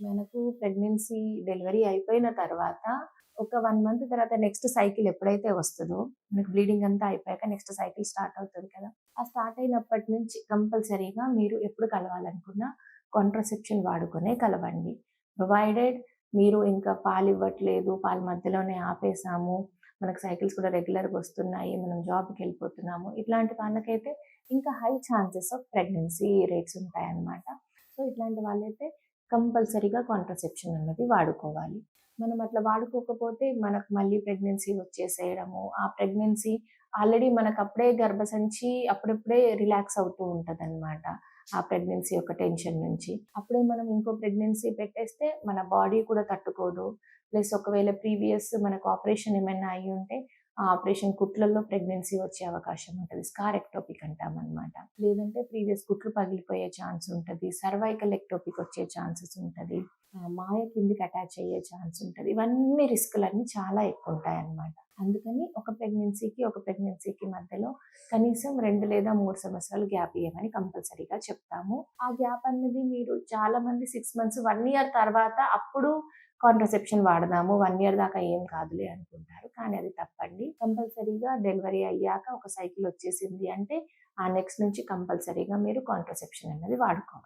మనకు pregnancy delivery అయిపోయిన తర్వాత ఒక 1 మంత్ తర్వాత నెక్స్ట్ సైకిల్ ఎప్పుడైతే వస్తదో, మనకు బ్లీడింగ్ అంతా అయిపోయాక నెక్స్ట్ సైకిల్ స్టార్ట్ అవుతది కదా! ఆ స్టార్ట్ అయినప్పటి నుంచి కంపల్సరీగా మీరు ఎప్పుడు కలవాలనుకున్నా కాంట్రాసెప్షన్ వాడుకొనే కలవండి. ప్రొవైడెడ్ మీరు ఇంకా పాలివ్వట్లేదు, పాలు మధ్యలోనే ఆపేసాము, మనకు సైకిల్స్ కూడా రెగ్యులర్‌గా వస్తున్నాయి, మనం జాబ్‌కెళ్ళిపోతున్నాము. ఇట్లాంటి వాళ్ళకైతే ఇంకా high chances of pregnancy rates ఉంటాయన్నమాట. సో, ఇట్లాంటి వాళ్ళైతే కంపల్సరీగా కాంట్రాసెప్షన్ అన్నది వాడుకోవాలి. మనం అట్లా వాడుకోకపోతే మనకు మళ్ళీ ప్రెగ్నెన్సీ వచ్చేసేయడము, ఆ ప్రెగ్నెన్సీ ఆల్రెడీ మనకప్పుడే గర్భసంచి అప్పుడప్పుడే రిలాక్స్ అవుతూ ఉంటదనమాట. ఆ ప్రెగ్నెన్సీ యొక్క టెన్షన్ నుంచి. అప్పుడే మనం ఇంకో ప్రెగ్నెన్సీ పెట్టేస్తే మన బాడీ కూడా తట్టుకోదు. ప్లస్ ఒకవేళ ప్రీవియస్ మనకు ఆపరేషన్ ఏమైనా అయ్యుంటే, ఆ ఆపరేషన్ కుట్లలో ప్రెగ్నెన్సీ వచ్చే అవకాశం ఉంటది. స్కార్ ఎక్టోపిక్ అంటామనమాట. లేదంటే ప్రీవియస్ కుట్లు పగిలిపోయే ఛాన్స్ ఉంటది. సర్వైకల్ ఎక్టోపిక్ వచ్చే ఛాన్సెస్ ఉంటది. మాయ కిందికి అటాచ్ అయ్యే ఛాన్స్ ఉంటది. ఇవన్నీ రిస్కులన్నీ చాలా ఎక్కువుంటాయన్నమాట. అందుకని ఒక ప్రెగ్నెన్సీకి మధ్యలో కనీసం 2 లేదా 3 సంవత్సరాలు గ్యాప్ ఇయ్యమని కంపల్సరీగా చెప్తాము. ఆ గ్యాప్ అన్నది మీరు చాలామంది 6 మంత్స్, 1 ఇయర్ తర్వాత అప్పుడు కాంట్రాసెప్షన్ వాడదాము, 1 ఇయర్ దాకా ఏం కాదులే అనుకుంటారు. కానీ అది తప్పండి. కంపల్సరీగా డెలివరీ అయ్యాక ఒక సైకిల్ వచ్చేసింది అంటే, ఆ నెక్స్ట్ నుంచి కంపల్సరీగా మీరు కాంట్రాసెప్షన్ అన్నది వాడుకోవాలి.